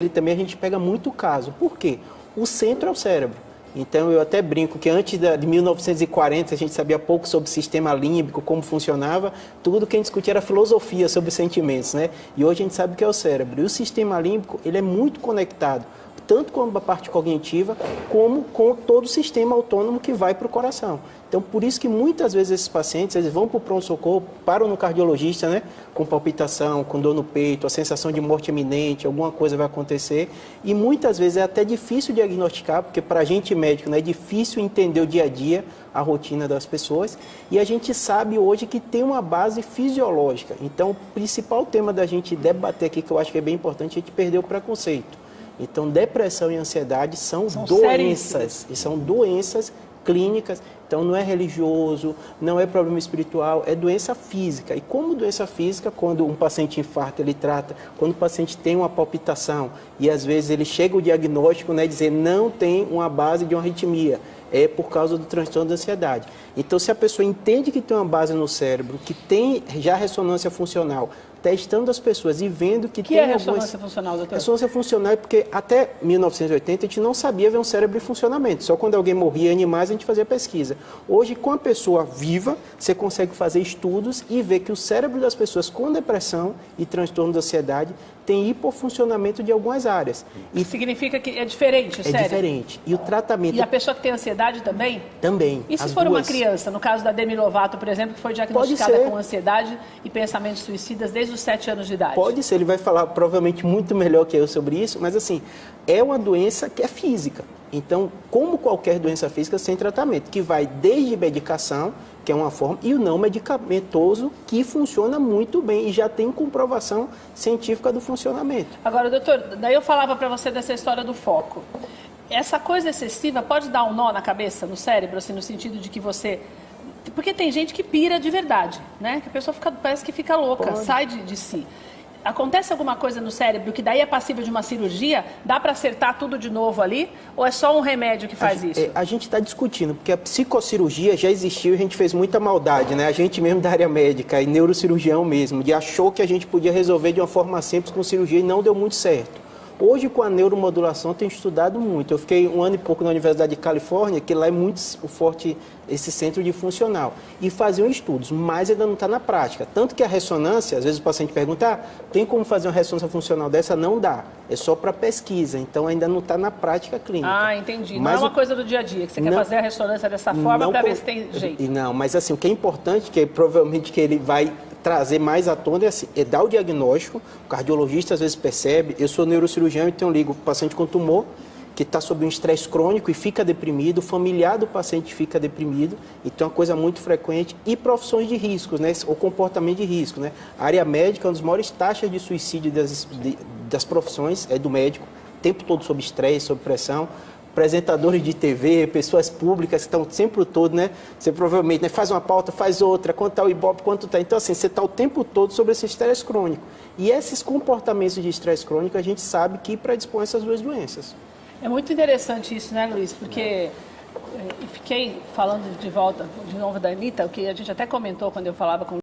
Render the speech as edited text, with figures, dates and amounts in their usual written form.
ele também a gente pega muito caso. Por quê? O centro é o cérebro. Então, eu até brinco que antes de 1940, a gente sabia pouco sobre o sistema límbico, como funcionava. Tudo que a gente discutia era filosofia sobre os sentimentos, né? E hoje a gente sabe o que é o cérebro. E o sistema límbico, ele é muito conectado, tanto com a parte cognitiva, como com todo o sistema autônomo que vai para o coração. Então, por isso que muitas vezes esses pacientes, eles vão para o pronto-socorro, param no cardiologista, né? Com palpitação, com dor no peito, a sensação de morte iminente, alguma coisa vai acontecer. E muitas vezes é até difícil diagnosticar, porque para a gente médico, né, é difícil entender o dia a dia, a rotina das pessoas. E a gente sabe hoje que tem uma base fisiológica. Então, o principal tema da gente debater aqui, que eu acho que é bem importante, é a gente perder o preconceito. Então, depressão e ansiedade são doenças, e são doenças clínicas. Então, não é religioso, não é problema espiritual, é doença física. E como doença física, quando um paciente infarta, ele trata, quando o paciente tem uma palpitação, e às vezes ele chega o diagnóstico, né, dizer não tem uma base de uma arritmia, é por causa do transtorno da ansiedade. Então, se a pessoa entende que tem uma base no cérebro, que tem já ressonância funcional, testando as pessoas e vendo que tem é ressonância funcional, doutor? Ressonância funcional é porque até 1980 a gente não sabia ver um cérebro em funcionamento. Só quando alguém morria em animais a gente fazia pesquisa. Hoje, com a pessoa viva, você consegue fazer estudos e ver que o cérebro das pessoas com depressão e transtorno da ansiedade tem hipofuncionamento de algumas áreas. E significa que é diferente o cérebro? É diferente. E o tratamento... E a pessoa que tem ansiedade também? Também. E se for uma criança, no caso da Demi Lovato, por exemplo, que foi diagnosticada com ansiedade e pensamentos suicidas desde os 7 anos de idade? Pode ser, ele vai falar provavelmente muito melhor que eu sobre isso, mas assim, é uma doença que é física. Então, como qualquer doença física, sem tratamento, que vai desde medicação, que é uma forma, e o não medicamentoso, que funciona muito bem e já tem comprovação científica do funcionamento. Agora, doutor, daí eu falava para você dessa história do foco. Essa coisa excessiva pode dar um nó na cabeça, no cérebro, assim, no sentido de que você... Porque tem gente que pira de verdade, né? Que a pessoa parece que fica louca, sai de si. Acontece alguma coisa no cérebro que daí é passível de uma cirurgia? Dá para acertar tudo de novo ali? Ou é só um remédio que faz isso? A gente está discutindo, porque a psicocirurgia já existiu e a gente fez muita maldade, né? A gente mesmo da área médica e neurocirurgião mesmo, de achou que a gente podia resolver de uma forma simples com cirurgia e não deu muito certo. Hoje, com a neuromodulação, tenho estudado muito. Eu fiquei 1 ano e pouco na Universidade de Califórnia, que lá é muito forte esse centro de funcional. E faziam estudos, mas ainda não está na prática. Tanto que a ressonância, às vezes o paciente pergunta, tem como fazer uma ressonância funcional dessa? Não dá. É só para pesquisa, então ainda não está na prática clínica. Ah, entendi. Não é uma coisa do dia a dia, que você quer fazer a ressonância dessa forma para ver se tem jeito. Não, mas assim, o que é importante, que provavelmente que ele vai trazer mais à tona é dar o diagnóstico. O cardiologista às vezes percebe. Eu sou neurocirurgião, então eu ligo o paciente com tumor que está sob um estresse crônico e fica deprimido, o familiar do paciente fica deprimido, então é uma coisa muito frequente, e profissões de riscos, né, ou comportamento de risco, né. A área médica é uma das maiores taxas de suicídio das profissões, é do médico, o tempo todo sob estresse, sob pressão. Apresentadores de TV, pessoas públicas que estão sempre todo, né? Você provavelmente, né, faz uma pauta, faz outra, quanto está o Ibope, quanto está. Então, assim, você está o tempo todo sobre esse estresse crônico. E esses comportamentos de estresse crônico, a gente sabe que predispõem essas duas doenças. É muito interessante isso, né, Luiz? Porque fiquei falando de volta, de novo da Anitta, o que a gente até comentou quando eu falava com